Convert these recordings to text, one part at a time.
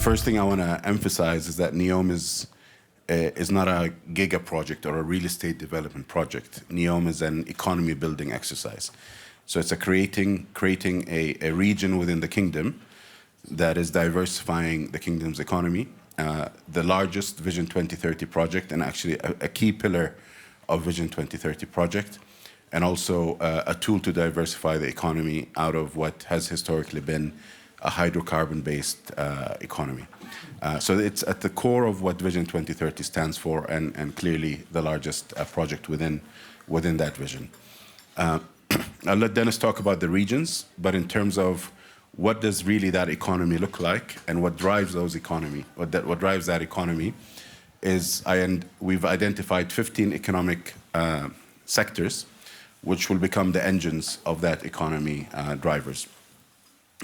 first thing I want to emphasize is that Neom is not a giga project or a real estate development project. Neom is an economy building exercise. So it's creating a region within the kingdom that is diversifying the kingdom's economy. The largest Vision 2030 project, and actually a key pillar of Vision 2030 project, and also a tool to diversify the economy out of what has historically been a hydrocarbon-based economy. So it's at the core of what Vision 2030 stands for, and clearly the largest project within that vision. I'll let Denis talk about the regions, but in terms of what does really that economy look like and what drives those economy, what drives that economy is, we've identified 15 economic sectors which will become the engines of that economy drivers.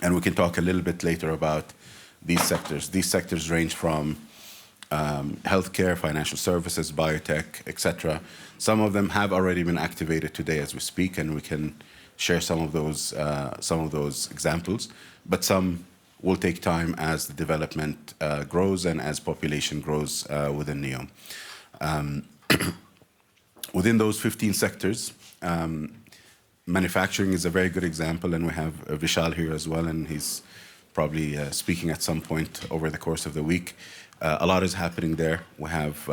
And we can talk a little bit later about these sectors. These sectors range from healthcare, financial services, biotech, etc. Some of them have already been activated today as we speak, and we can share some of those examples. But some will take time as the development grows and as population grows within Neom. Within those 15 sectors, manufacturing is a very good example, and we have Vishal here as well, and he's probably speaking at some point over the course of the week. A lot is happening there. We have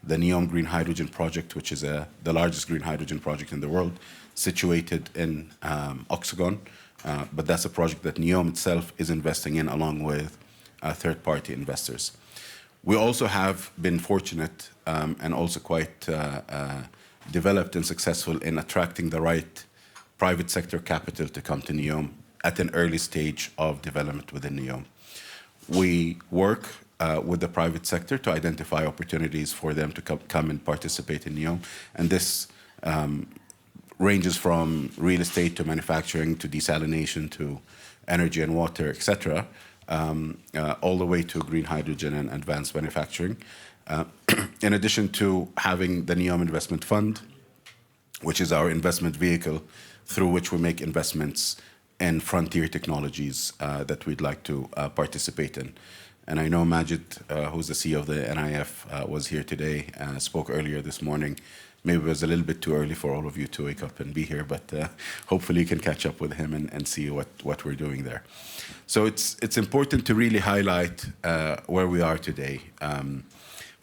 the Neom Green Hydrogen Project, which is the largest green hydrogen project in the world, situated in Oxagon. But that's a project that Neom itself is investing in along with third-party investors. We also have been fortunate and also quite developed and successful in attracting the right private sector capital to come to Neom at an early stage of development within Neom. We work with the private sector to identify opportunities for them to come and participate in Neom. And this ranges from real estate to manufacturing to desalination to energy and water, etc., all the way to green hydrogen and advanced manufacturing. In addition to having the Neom Investment Fund, which is our investment vehicle through which we make investments in frontier technologies that we'd like to participate in. And I know Majid, who's the CEO of the NIF, was here today, spoke earlier this morning. Maybe it was a little bit too early for all of you to wake up and be here, but hopefully you can catch up with him and see what we're doing there. So it's important to really highlight where we are today.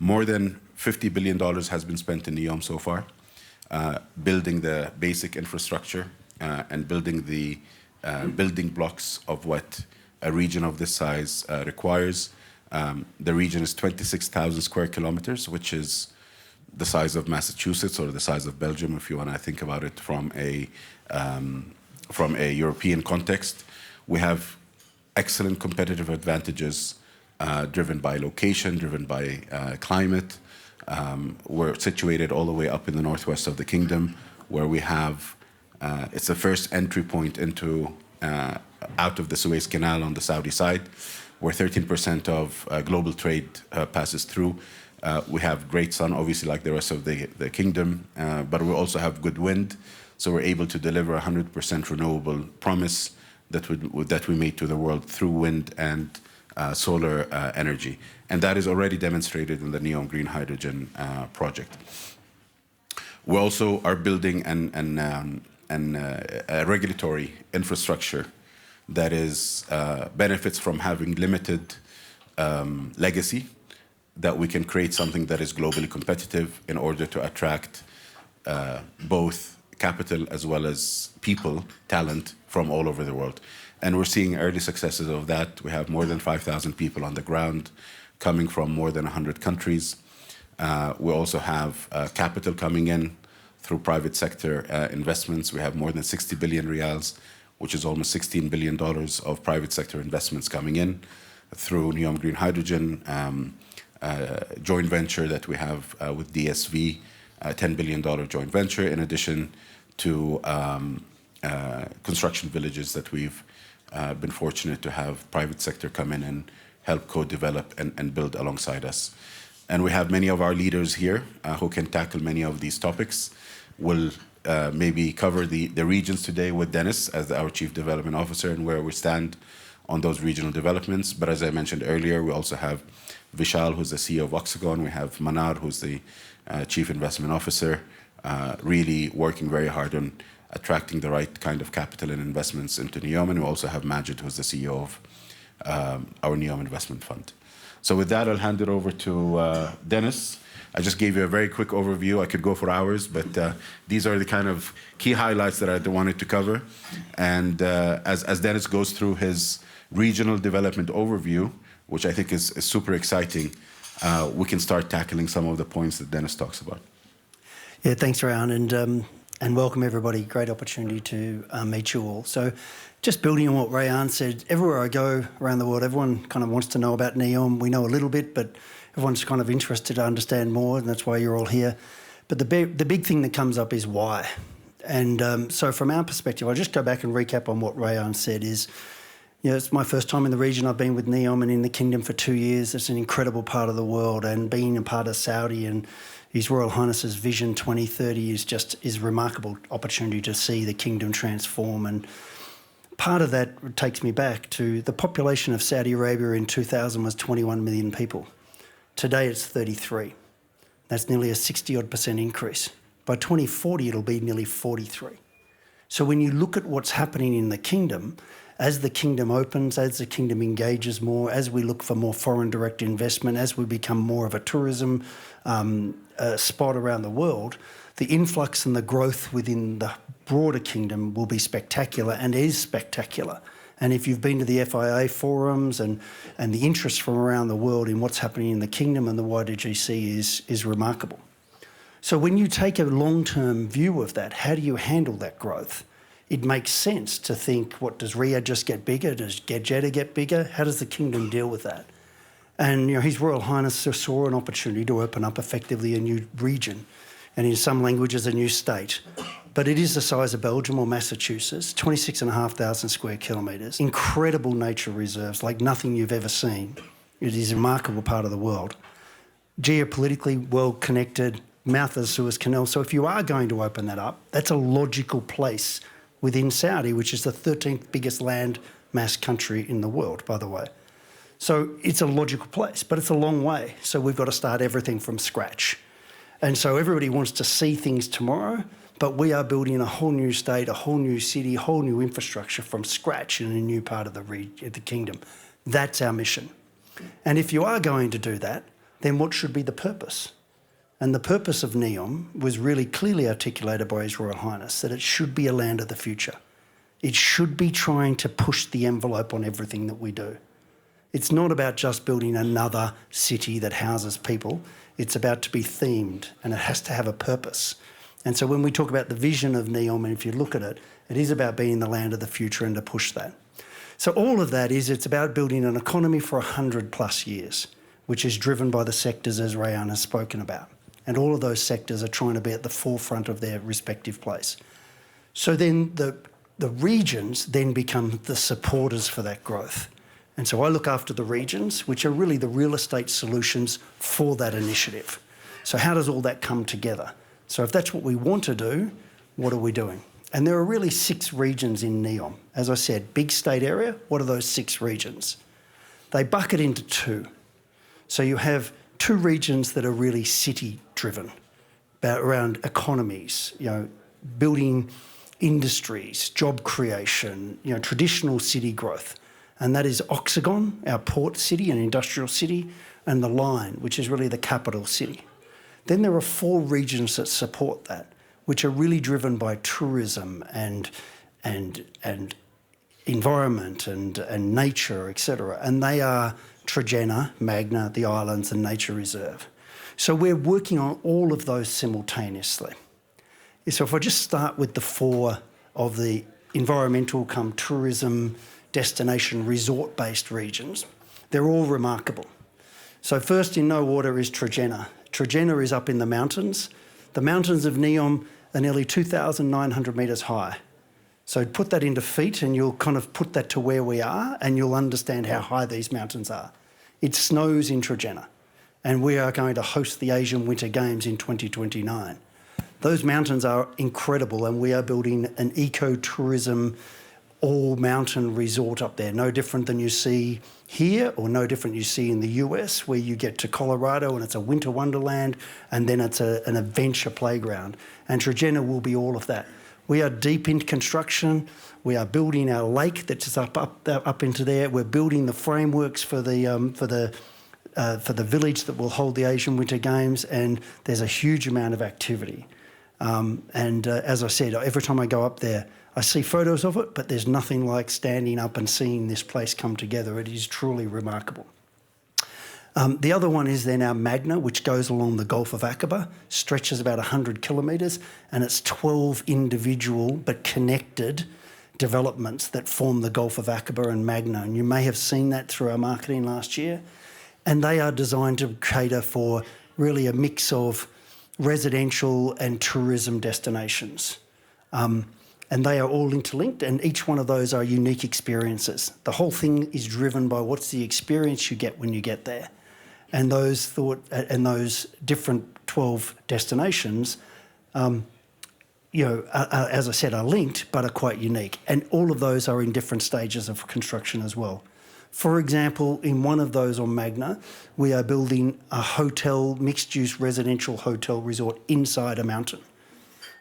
More than $50 billion has been spent in Neom so far, building the basic infrastructure and building the building blocks of what a region of this size requires. The region is 26,000 square kilometers, which is the size of Massachusetts or the size of Belgium, if you want to think about it from a European context. We have excellent competitive advantages driven by location, driven by climate. We're situated all the way up in the northwest of the kingdom, where we have, it's the first entry point into out of the Suez Canal on the Saudi side, where 13% of global trade passes through. We have great sun, obviously, like the rest of the kingdom, but we also have good wind, so we're able to deliver 100% renewable promise that we made to the world through wind and solar energy. And that is already demonstrated in the Neom Green Hydrogen project. We also are building a regulatory infrastructure that is benefits from having limited legacy, that we can create something that is globally competitive in order to attract both capital as well as people, talent from all over the world. And we're seeing early successes of that. We have more than 5,000 people on the ground coming from more than 100 countries. We also have capital coming in through private sector investments. We have more than 60 billion riyals, which is almost $16 billion of private sector investments coming in through Neom Green Hydrogen, joint venture that we have with DSV, $10 billion joint venture, in addition to construction villages that we've been fortunate to have private sector come in and help co-develop and build alongside us. And we have many of our leaders here who can tackle many of these topics. We'll maybe cover the regions today with Denis as our Chief Development Officer and where we stand on those regional developments. But as I mentioned earlier, we also have Vishal, who's the CEO of Oxagon. We have Manar, who's the Chief Investment Officer, really working very hard on attracting the right kind of capital and investments into Neom. And we also have Majid, who's the CEO of our Neom Investment Fund. So with that, I'll hand it over to Denis. I just gave you a very quick overview. I could go for hours, but these are the kind of key highlights that I wanted to cover. And as Denis goes through his regional development overview, which I think is super exciting, we can start tackling some of the points that Denis talks about. Yeah, thanks, Rayan, and welcome everybody. Great opportunity to meet you all. So just building on what Rayan said, everywhere I go around the world, everyone kind of wants to know about Neom. We know a little bit, but everyone's kind of interested to understand more, and that's why you're all here. But the big thing that comes up is why. And so from our perspective, I'll just go back and recap on what Rayan said is, it's my first time in the region. I've been with Neom and in the Kingdom for 2 years. It's an incredible part of the world, and being a part of Saudi and His Royal Highness's Vision 2030 is a remarkable opportunity to see the Kingdom transform. And part of that takes me back to the population of Saudi Arabia in 2000 was 21 million people. Today it's 33. That's nearly a 60-odd% increase. By 2040, it'll be nearly 43. So when you look at what's happening in the Kingdom, as the Kingdom opens, as the Kingdom engages more, as we look for more foreign direct investment, as we become more of a tourism spot around the world, the influx and the growth within the broader Kingdom will be spectacular and is spectacular. And if you've been to the FIA forums and the interest from around the world in what's happening in the Kingdom and the wider GC is remarkable. So when you take a long-term view of that, how do you handle that growth? It makes sense to think, what, does Riyadh just get bigger? Does Jeddah get bigger? How does the Kingdom deal with that? And His Royal Highness saw an opportunity to open up effectively a new region, and in some languages a new state. But it is the size of Belgium or Massachusetts, 26,500 square kilometres, incredible nature reserves like nothing you've ever seen. It is a remarkable part of the world. Geopolitically well connected, mouth of the Suez Canal. So if you are going to open that up, that's a logical place within Saudi, which is the 13th biggest land mass country in the world, by the way. So it's a logical place, but it's a long way. So we've got to start everything from scratch. And so everybody wants to see things tomorrow, but we are building a whole new state, a whole new city, a whole new infrastructure from scratch in a new part of the Kingdom. That's our mission. And if you are going to do that, then what should be the purpose? And the purpose of Neom was really clearly articulated by His Royal Highness, that it should be a land of the future. It should be trying to push the envelope on everything that we do. It's not about just building another city that houses people. It's about to be themed, and it has to have a purpose. And so when we talk about the vision of Neom, and if you look at it, it is about being the land of the future and to push that. So all of that it's about building an economy for 100+ years, which is driven by the sectors as Rayan has spoken about. And all of those sectors are trying to be at the forefront of their respective place. So then the regions then become the supporters for that growth. And so I look after the regions, which are really the real estate solutions for that initiative. So how does all that come together? So if that's what we want to do, what are we doing? And there are really 6 regions in Neom. As I said, big state area, what are those 6 regions? They bucket into 2. So you have 2 regions that are really city-driven, around economies, building industries, job creation, traditional city growth. And that is Oxagon, our port city and industrial city, and the Line, which is really the capital city. Then there are 4 regions that support that, which are really driven by tourism and environment and nature, etc. And they are Trojena, Magna, the islands, and Nature Reserve. So we're working on all of those simultaneously. So if I just start with the 4 of the environmental come tourism, destination, resort-based regions, they're all remarkable. So first in no order is Trojena. Trojena is up in the mountains. The mountains of Neom are nearly 2,900 metres high. So put that into feet and you'll kind of put that to where we are and you'll understand how high these mountains are. It snows in Trojena and we are going to host the Asian Winter Games in 2029. Those mountains are incredible and we are building an eco-tourism all-mountain resort up there, no different than you see here or no different you see in the US, where you get to Colorado and it's a winter wonderland and then it's an adventure playground. And Trojena will be all of that. We are deep into construction. We are building our lake that's up into there. We're building the frameworks for the village that will hold the Asian Winter Games, and there's a huge amount of activity. As I said, every time I go up there, I see photos of it, but there's nothing like standing up and seeing this place come together. It is truly remarkable. The other one is then our Magna, which goes along the Gulf of Aqaba, stretches about 100 kilometres, and it's 12 individual but connected developments that form the Gulf of Aqaba and Magna. And you may have seen that through our marketing last year. And they are designed to cater for really a mix of residential and tourism destinations. And they are all interlinked, and each one of those are unique experiences. The whole thing is driven by what's the experience you get when you get there. And those different 12 destinations, as I said, are linked, but are quite unique. And all of those are in different stages of construction as well. For example, in one of those on Magna, we are building a hotel, mixed-use residential hotel resort inside a mountain.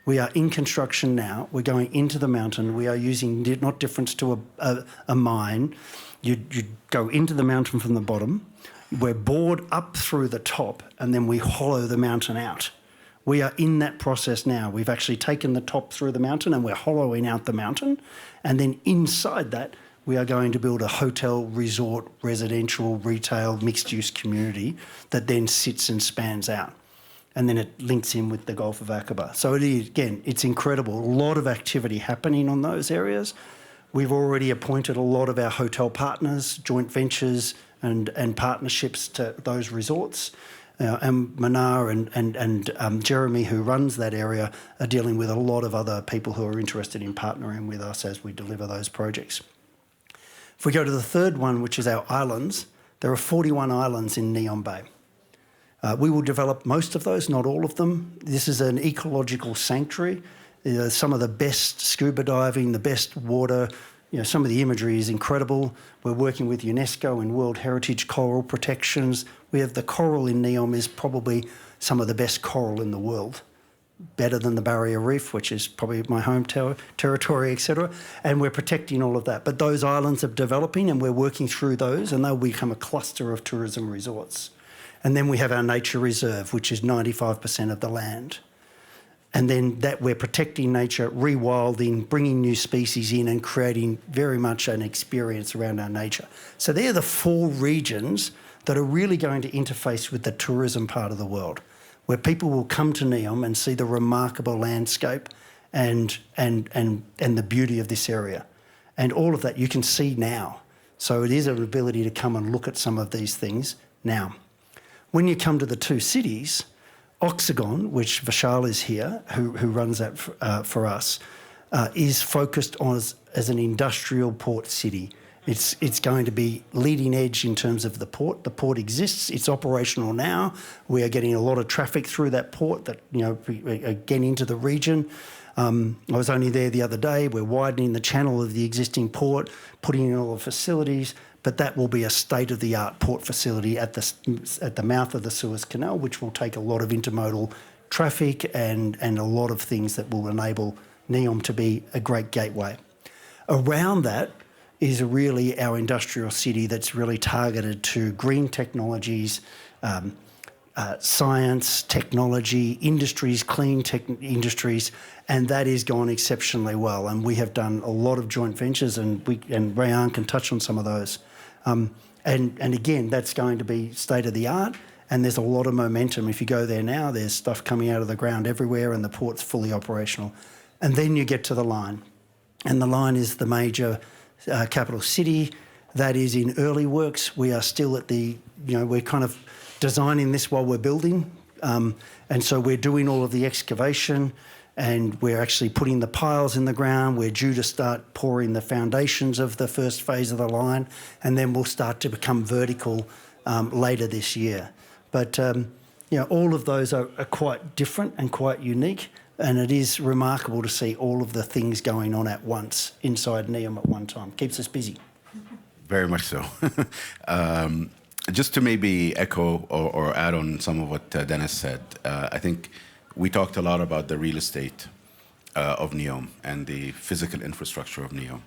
We are in construction now. We're going into the mountain. We are using, not different to a mine. You go into the mountain from the bottom. We're bored up through the top, and then we hollow the mountain out. We are in that process now. We've actually taken the top through the mountain, and we're hollowing out the mountain. And then inside that, we are going to build a hotel, resort, residential, retail, mixed-use community that then sits and spans out. And then it links in with the Gulf of Aqaba. So it is, again, it's incredible. A lot of activity happening on those areas. We've already appointed a lot of our hotel partners, joint ventures and partnerships to those resorts. And Manar and Jeremy, who runs that area, are dealing with a lot of other people who are interested in partnering with us as we deliver those projects. If we go to the third one, which is our islands, there are 41 islands in Neom Bay. We will develop most of those, not all of them. This is an ecological sanctuary. Some of the best scuba diving, the best water, some of the imagery is incredible. We're working with UNESCO and World Heritage coral protections. We have the coral in Neom is probably some of the best coral in the world. Better than the Barrier Reef, which is probably my home territory, etc. And we're protecting all of that. But those islands are developing and we're working through those, and they'll become a cluster of tourism resorts. And then we have our nature reserve, which is 95% of the land. And then that we're protecting nature, rewilding, bringing new species in and creating very much an experience around our nature. So they're the 4 regions that are really going to interface with the tourism part of the world, where people will come to Neom and see the remarkable landscape and the beauty of this area. And all of that you can see now. So it is an ability to come and look at some of these things now. When you come to the 2 cities, Oxagon, which Vishal is here, who runs that for us, is focused on as an industrial port city. It's going to be leading edge in terms of the port. The port exists. It's operational now. We are getting a lot of traffic through that port that, again, into the region. I was only there the other day. We're widening the channel of the existing port, putting in all the facilities, but that will be a state-of-the-art port facility at the mouth of the Suez Canal, which will take a lot of intermodal traffic and a lot of things that will enable Neom to be a great gateway. Around that is really our industrial city that's really targeted to green technologies, science, technology, industries, clean tech industries, and that is going exceptionally well. And we have done a lot of joint ventures, and Rayan can touch on some of those. And again, that's going to be state-of-the-art, and there's a lot of momentum. If you go there now, there's stuff coming out of the ground everywhere, and the port's fully operational. And then you get to the line, and the line is the major capital city. That is in early works. We are still at we're kind of designing this while we're building. And so we're doing all of the excavation, and we're actually putting the piles in the ground. We're due to start pouring the foundations of the first phase of the line, and then we'll start to become vertical later this year. But all of those are quite different and quite unique. And it is remarkable to see all of the things going on at once inside Neom at one time. Keeps us busy. Very much so. Just to maybe echo or add on some of what Dennis said, I think we talked a lot about the real estate of Neom and the physical infrastructure of Neom.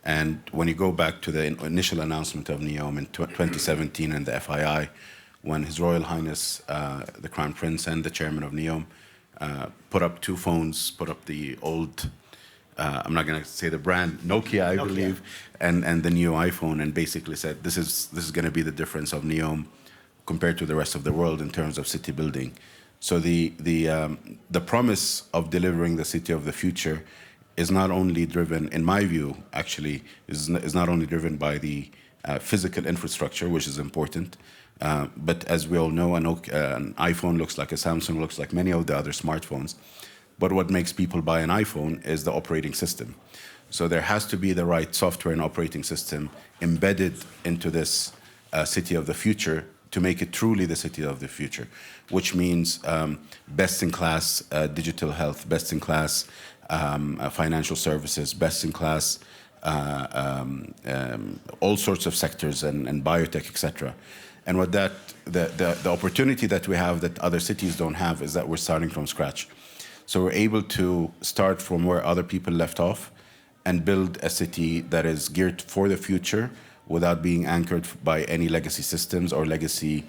And when you go back to the initial announcement of Neom in 2017 and the FII, when His Royal Highness, the Crown Prince and the chairman of Neom put up two phones, put up the old, I'm not going to say the brand, Nokia, I believe, and the new iPhone, and basically said, this is going to be the difference of Neom compared to the rest of the world in terms of city building. So the promise of delivering the city of the future is not only driven, in my view, actually, is not only driven by the physical infrastructure, which is important, but as we all know, an iPhone looks like a Samsung, looks like many of the other smartphones. But what makes people buy an iPhone is the operating system. So there has to be the right software and operating system embedded into this city of the future to make it truly the city of the future, which means best-in-class digital health, best-in-class financial services, best-in-class all sorts of sectors and biotech, etc. And what the opportunity that we have that other cities don't have is that we're starting from scratch. So we're able to start from where other people left off and build a city that is geared for the future without being anchored by any legacy systems or legacy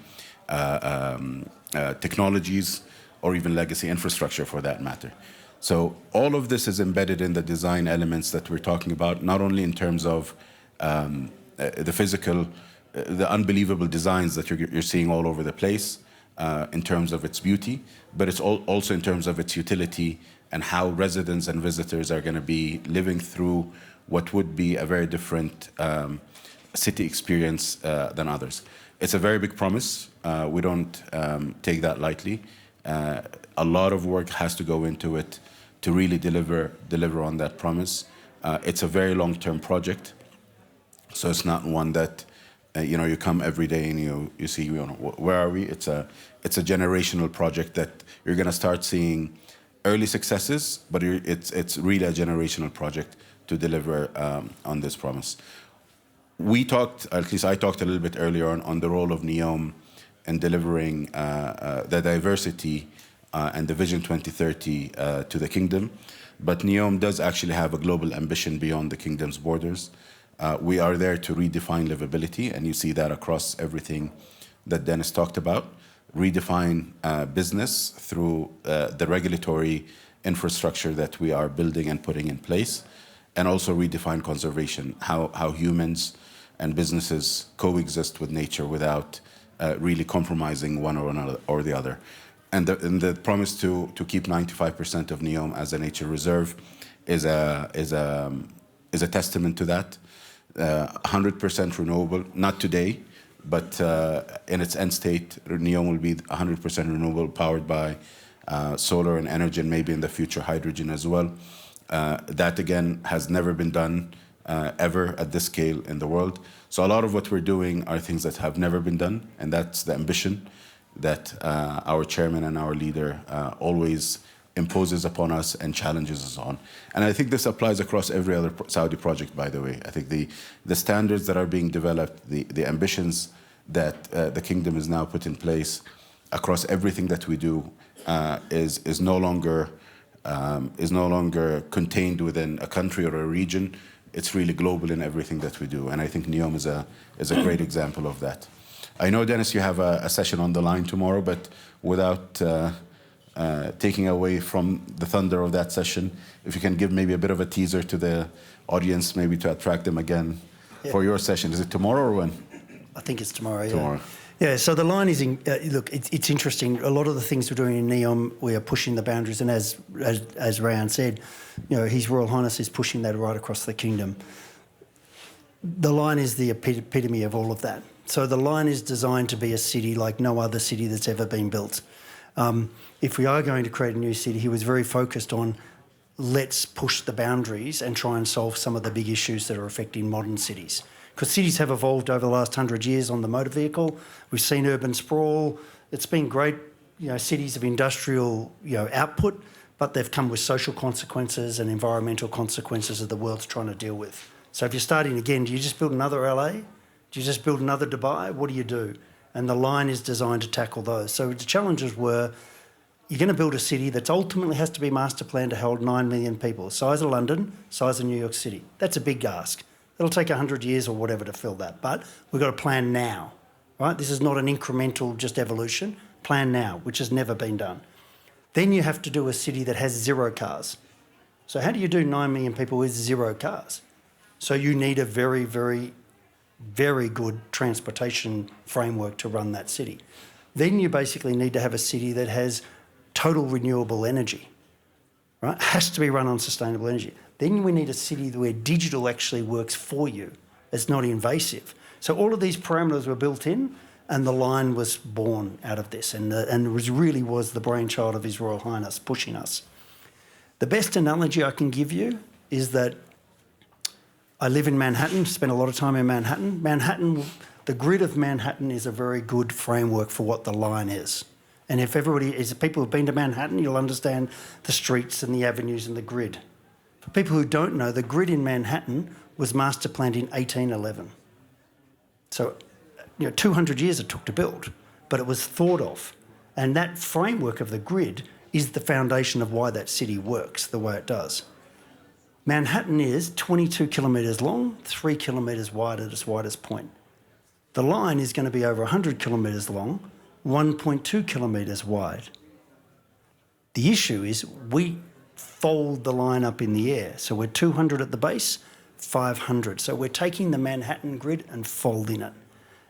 technologies or even legacy infrastructure for that matter. So all of this is embedded in the design elements that we're talking about, not only in terms of the physical, the unbelievable designs that you're seeing all over the place, in terms of its beauty, but it's also in terms of its utility and how residents and visitors are going to be living through what would be a very different city experience than others. It's a very big promise. We don't take that lightly. A lot of work has to go into it to really deliver on that promise. It's a very long-term project, so it's not one that you come every day and you see where are we. It's a generational project that you're going to start seeing early successes, but it's really a generational project to deliver on this promise. We talked, at least I talked a little bit earlier on the role of Neom in delivering the diversity and the Vision 2030 to the kingdom, but Neom does actually have a global ambition beyond the kingdom's borders. We are there to redefine livability, and you see that across everything that Dennis talked about. Redefine business through the regulatory infrastructure that we are building and putting in place, and also redefine conservation, how humans and businesses coexist with nature without really compromising one or the other. And the promise to keep 95% of Neom as a nature reserve is a testament to that. 100% renewable, not today, but in its end state, Neom will be 100% renewable, powered by solar and energy, and maybe in the future hydrogen as well. That again has never been done ever at this scale in the world. So a lot of what we're doing are things that have never been done, and that's the ambition that our chairman and our leader always imposes upon us and challenges us on. And I think this applies across every other Saudi project, by the way. I think the standards that are being developed, the ambitions that the kingdom is now put in place across everything that we do is no longer contained within a country or a region. It's really global in everything that we do. And I think Neom is a great example of that. I know, Dennis, you have a session on the line tomorrow, but without taking away from the thunder of that session, if you can give maybe a bit of a teaser to the audience, maybe to attract them again for your session. Is it tomorrow or when? I think it's tomorrow. Tomorrow. Yeah, so the line is, look, it's interesting. A lot of the things we're doing in Neom, we are pushing the boundaries, and as Rayan said, His Royal Highness is pushing that right across the kingdom. The line is the epitome of all of that. So the line is designed to be a city like no other city that's ever been built. If we are going to create a new city, he was very focused on let's push the boundaries and try and solve some of the big issues that are affecting modern cities. Because cities have evolved over the last 100 years on the motor vehicle. We've seen urban sprawl. It's been great, cities of industrial, output, but they've come with social consequences and environmental consequences that the world's trying to deal with. So if you're starting again, do you just build another LA? Do you just build another Dubai? What do you do? And the line is designed to tackle those. So the challenges were, you're going to build a city that ultimately has to be master planned to hold 9 million people, size of London, size of New York City. That's a big ask. It'll take 100 years or whatever to fill that, but we've got to plan now, right? This is not an incremental just evolution. Plan now, which has never been done. Then you have to do a city that has 0 cars. So how do you do 9 million people with 0 cars? So you need a very, very, very good transportation framework to run that city. Then you basically need to have a city that has total renewable energy, right? Has to be run on sustainable energy. Then we need a city where digital actually works for you. It's not invasive. So all of these parameters were built in, and the line was born out of this, and it really was the brainchild of His Royal Highness pushing us. The best analogy I can give you is that I live in Manhattan, spend a lot of time in Manhattan. The grid of Manhattan is a very good framework for what the line is. And if people who've been to Manhattan, you'll understand the streets and the avenues and the grid. For people who don't know, the grid in Manhattan was master planned in 1811. So, 200 years it took to build, but it was thought of. And that framework of the grid is the foundation of why that city works the way it does. Manhattan is 22 kilometres long, 3 kilometres wide at its widest point. The line is going to be over 100 kilometres long, 1.2 kilometres wide. The issue is we fold the line up in the air. So we're 200 at the base, 500. So we're taking the Manhattan grid and folding it.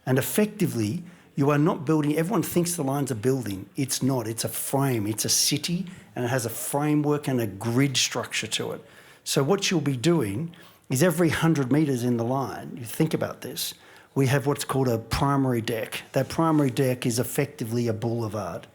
And effectively, you are not building, everyone thinks the line's a building. It's not, it's a frame, it's a city, and it has a framework and a grid structure to it. So what you'll be doing is every 100 metres in the line, you think about this, we have what's called a primary deck. That primary deck is effectively a boulevard.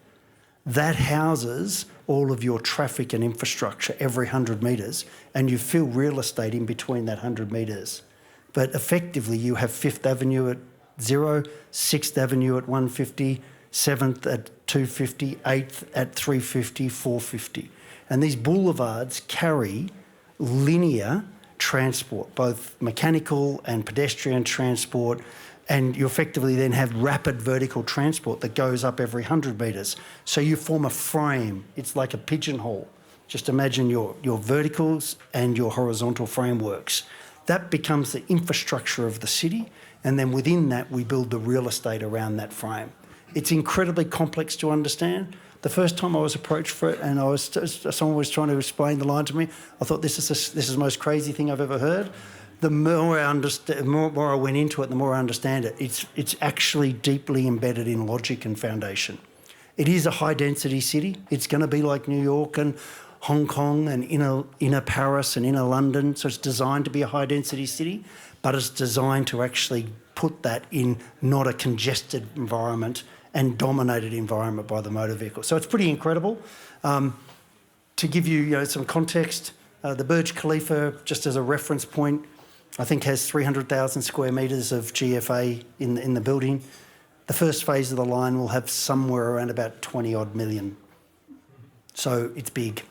That houses all of your traffic and infrastructure every 100 metres, and you fill real estate in between that 100 metres. But effectively, you have 5th Avenue at 0, 6th Avenue at 150, 7th at 250, 8th at 350, 450. And these boulevards carry linear transport, both mechanical and pedestrian transport, and you effectively then have rapid vertical transport that goes up every 100 metres. So you form a frame. It's like a pigeonhole. Just imagine your verticals and your horizontal frameworks. That becomes the infrastructure of the city, and then within that we build the real estate around that frame. It's incredibly complex to understand. The first time I was approached for it and someone was trying to explain the line to me, I thought this is the most crazy thing I've ever heard. The more I went into it, the more I understand it. It's actually deeply embedded in logic and foundation. It is a high-density city. It's going to be like New York and Hong Kong and inner Paris and inner London. So it's designed to be a high-density city, but it's designed to actually put that in not a congested environment and dominated environment by the motor vehicle. So it's pretty incredible. To give you, some context, the Burj Khalifa, just as a reference point, I think has 300,000 square metres of GFA in the building. The first phase of the line will have somewhere around about 20 odd million. So it's big.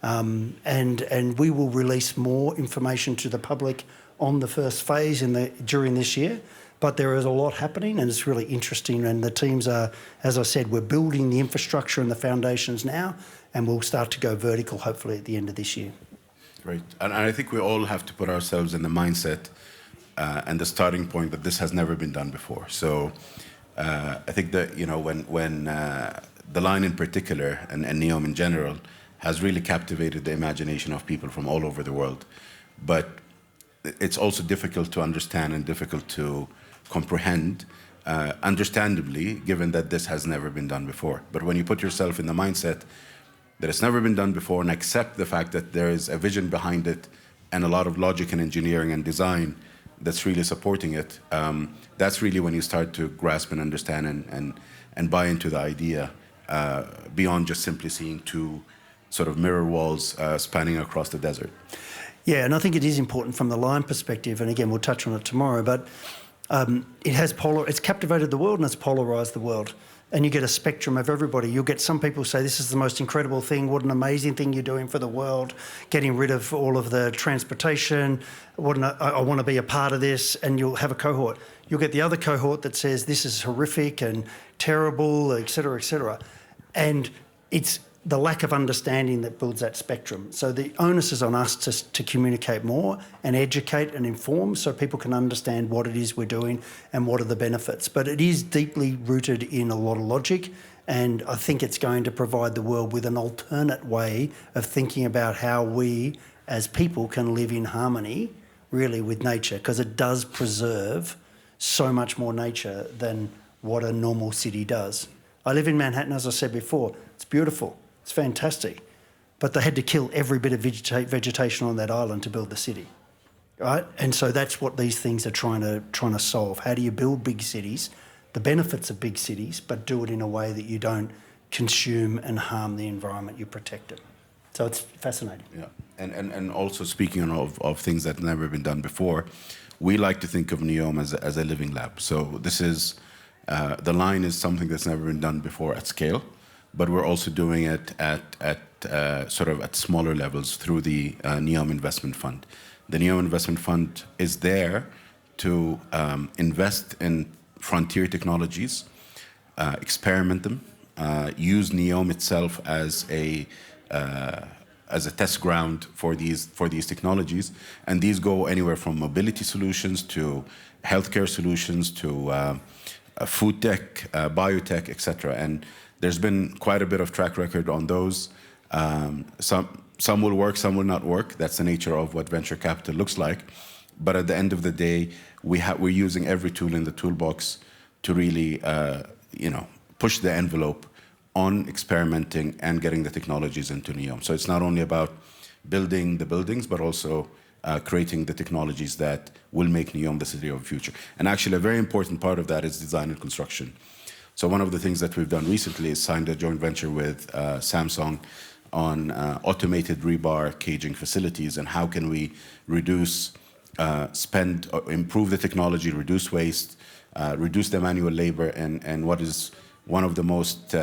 And we will release more information to the public on the first phase during this year. But there is a lot happening and it's really interesting, and the teams are, as I said, we're building the infrastructure and the foundations now, and we'll start to go vertical hopefully at the end of this year. Great. And I think we all have to put ourselves in the mindset and the starting point that this has never been done before. So I think that, when the line in particular and Neom in general has really captivated the imagination of people from all over the world. But it's also difficult to understand and difficult to comprehend, understandably, given that this has never been done before. But when you put yourself in the mindset that it's never been done before and accept the fact that there is a vision behind it and a lot of logic and engineering and design that's really supporting it, that's really when you start to grasp and understand and buy into the idea beyond just simply seeing two sort of mirror walls spanning across the desert. Yeah, and I think it is important from the line perspective, and again, we'll touch on it tomorrow, but It's captivated the world and it's polarised the world. And you get a spectrum of everybody. You'll get some people say, this is the most incredible thing, what an amazing thing you're doing for the world, getting rid of all of the transportation, I want to be a part of this, and you'll have a cohort. You'll get the other cohort that says this is horrific and terrible, et cetera, et cetera. And it's the lack of understanding that builds that spectrum. So the onus is on us to communicate more and educate and inform so people can understand what it is we're doing and what are the benefits. But it is deeply rooted in a lot of logic, and I think it's going to provide the world with an alternate way of thinking about how we as people can live in harmony really with nature, because it does preserve so much more nature than what a normal city does. I live in Manhattan, as I said before. It's beautiful. It's fantastic. But they had to kill every bit of vegetation on that island to build the city, right? And so that's what these things are trying to solve. How do you build big cities, the benefits of big cities, but do it in a way that you don't consume and harm the environment, you protect it. So it's fascinating. Yeah, and also speaking of things that have never been done before, we like to think of Neom as a living lab. So this is, the line is something that's never been done before at scale, but we're also doing it at sort of at smaller levels through the Neom Investment Fund. The Neom Investment Fund is there to invest in frontier technologies, experiment them, use Neom itself as a test ground for these technologies, and these go anywhere from mobility solutions to healthcare solutions to food tech, biotech, etc. And there's been quite a bit of track record on those. Some will work, some will not work. That's the nature of what venture capital looks like. But at the end of the day, we're using every tool in the toolbox to really, push the envelope on experimenting and getting the technologies into Neom. So it's not only about building the buildings, but also creating the technologies that will make Neom the city of the future. And actually, a very important part of that is design and construction. So one of the things that we've done recently is signed a joint venture with Samsung on automated rebar caging facilities, and how can we reduce improve the technology, reduce waste, reduce the manual labor, and what is one of the most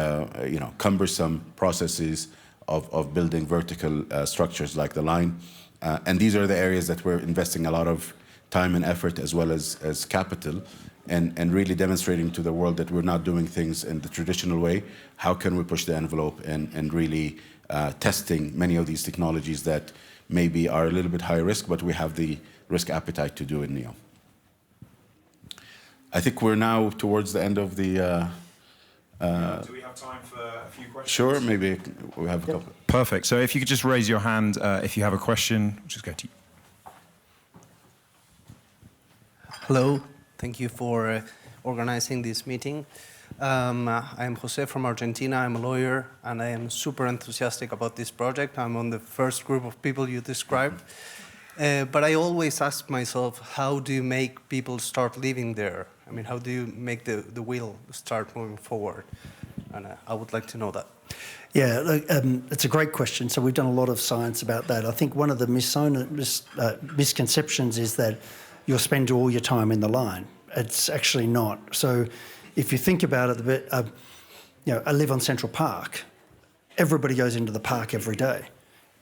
cumbersome processes of building vertical structures like the line. And these are the areas that we're investing a lot of time and effort as well as capital, and really demonstrating to the world that we're not doing things in the traditional way. How can we push the envelope and really testing many of these technologies that maybe are a little bit high risk, but we have the risk appetite to do in Neom. I think we're now towards the end of the... do we have time for a few questions? Sure, maybe we have a couple. Perfect. So if you could just raise your hand if you have a question, we'll just go to you. Hello. Thank you for organizing this meeting. I am Jose from Argentina. I'm a lawyer, and I am super enthusiastic about this project. I'm on the first group of people you described. But I always ask myself, how do you make people start living there? I mean, how do you make the wheel start moving forward? And I would like to know that. Yeah, it's a great question. So we've done a lot of science about that. I think one of the misconceptions is that you'll spend all your time in the line. It's actually not. So if you think about it a bit, I live on Central Park. Everybody goes into the park every day.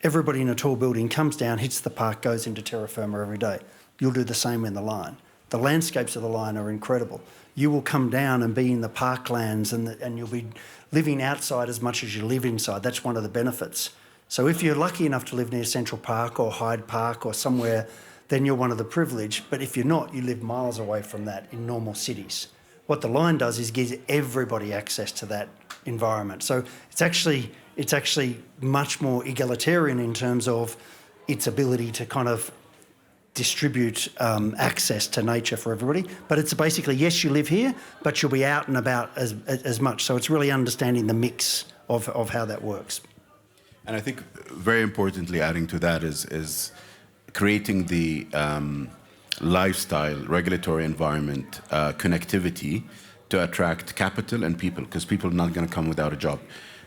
Everybody in a tall building comes down, hits the park, goes into terra firma every day. You'll do the same in the line. The landscapes of the line are incredible. You will come down and be in the parklands, and you'll be living outside as much as you live inside. That's one of the benefits. So if you're lucky enough to live near Central Park or Hyde Park or somewhere, then you're one of the privileged. But if you're not, you live miles away from that in normal cities. What the line does is gives everybody access to that environment. So it's actually much more egalitarian in terms of its ability to kind of distribute access to nature for everybody. But it's basically, yes, you live here, but you'll be out and about as much. So it's really understanding the mix of how that works. And I think very importantly, adding to that is creating the lifestyle, regulatory environment, connectivity to attract capital and people, because people are not going to come without a job.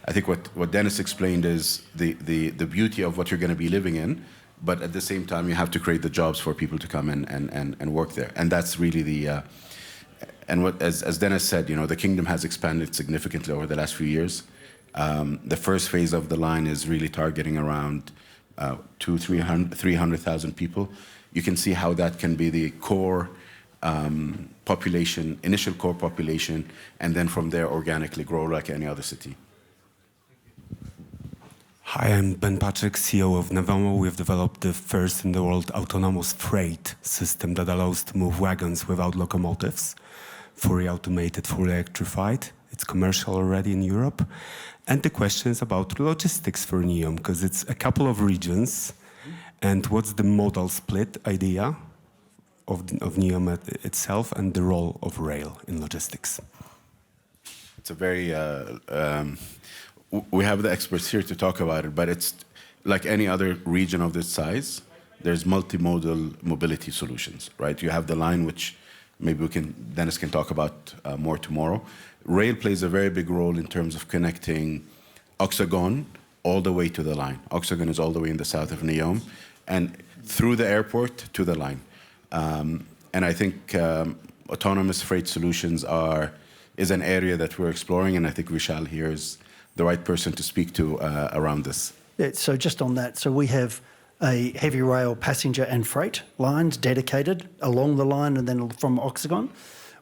I think what Denis explained is the beauty of what you're going to be living in, but at the same time, you have to create the jobs for people to come and work there. And that's really the, and what, as Denis said, the kingdom has expanded significantly over the last few years. The first phase of the line is really targeting around 300,000 people. You can see how that can be the core population, initial core population, and then from there organically grow like any other city. Hi, I'm Ben Patrick, CEO of Neom. We've developed the first in the world autonomous freight system that allows to move wagons without locomotives, fully automated, fully electrified. It's commercial already in Europe. And the question is about logistics for Neom, because it's a couple of regions. And what's the modal split idea of Neom itself and the role of rail in logistics? It's a very, we have the experts here to talk about it, but it's like any other region of this size, there's multimodal mobility solutions, right? You have the line, which maybe Denis can talk about more tomorrow. Rail plays a very big role in terms of connecting Oxagon all the way to the line. Oxagon is all the way in the south of Neom, and through the airport to the line. And I think autonomous freight solutions is an area that we're exploring, and I think Vishal here is the right person to speak to around this. Yeah, so just on that, so we have a heavy rail passenger and freight lines dedicated along the line and then from Oxagon.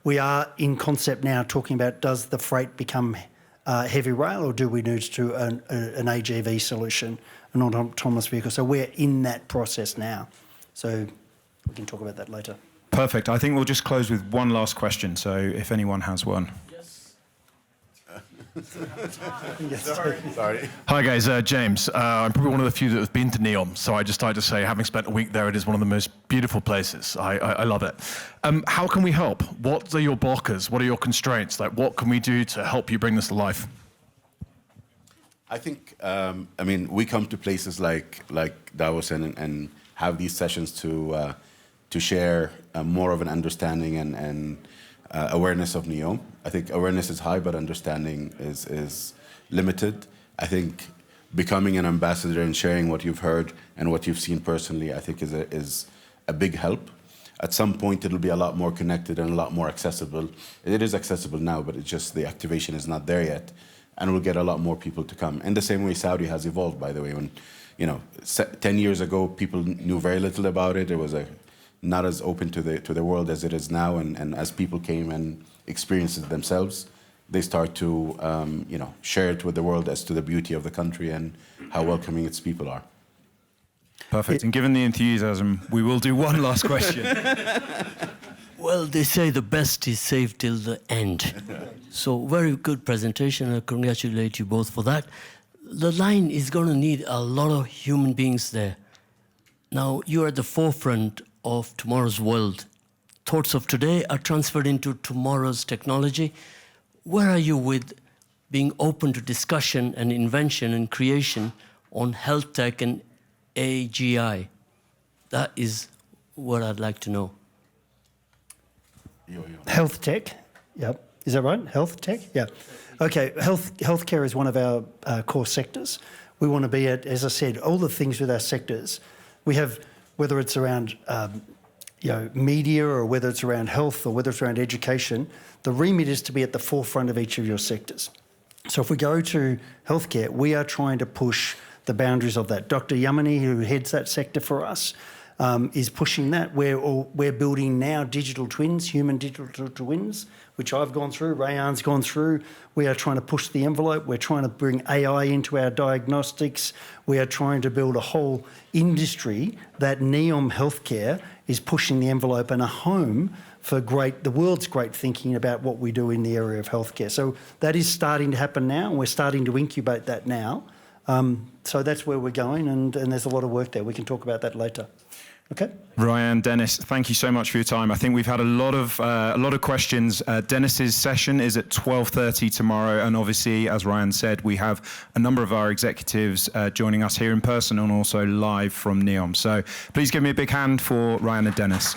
We are in concept now talking about, does the freight become heavy rail, or do we need to do an AGV solution, an autonomous vehicle? So we're in that process now. So we can talk about that later. Perfect. I think we'll just close with one last question, so if anyone has one. Sorry. Hi guys, James. I'm probably one of the few that have been to Neom, so I just like to say, having spent a week there, it is one of the most beautiful places. I love it. How can we help? What are your blockers? What are your constraints? Like, what can we do to help you bring this to life? I think, we come to places like Davos and have these sessions to share more of an understanding and awareness of Neom. I think awareness is high, but understanding is limited. I think becoming an ambassador and sharing what you've heard and what you've seen personally, I think is a big help. At some point, it'll be a lot more connected and a lot more accessible. It is accessible now, but it's just the activation is not there yet. And we'll get a lot more people to come. In the same way Saudi has evolved, by the way. When, 10 years ago, people knew very little about it. It was not as open to the world as it is now, and as people came and experienced it themselves, they start to share it with the world as to the beauty of the country and how welcoming its people are. Perfect. And given the enthusiasm, we will do one last question. Well, they say the best is saved till the end. So very good presentation. I congratulate you both for that. The line is going to need a lot of human beings there. Now, you are at the forefront of tomorrow's world. Thoughts of today are transferred into tomorrow's technology. Where are you with being open to discussion and invention and creation on health tech and AGI? That is what I'd like to know. Health tech, yep. Is that right? Health tech, yeah. Okay, healthcare is one of our core sectors. We want to be at, as I said, all the things with our sectors. We have, whether it's around media or whether it's around health or whether it's around education, the remit is to be at the forefront of each of your sectors. So if we go to healthcare, we are trying to push the boundaries of that. Dr. Yamani, who heads that sector for us, is pushing that. We're building now digital twins, human digital twins, which I've gone through, Rayan's gone through. We are trying to push the envelope. We're trying to bring AI into our diagnostics. We are trying to build a whole industry that Neom Healthcare is pushing the envelope and a home for the world's great thinking about what we do in the area of healthcare. So that is starting to happen now, and we're starting to incubate that now. So that's where we're going, and there's a lot of work there. We can talk about that later. Okay. Rayan, Denis, thank you so much for your time. I think we've had a lot of questions. Denis's session is at 12:30 tomorrow, and obviously, as Rayan said, we have a number of our executives joining us here in person and also live from Neom. So please give me a big hand for Rayan and Denis.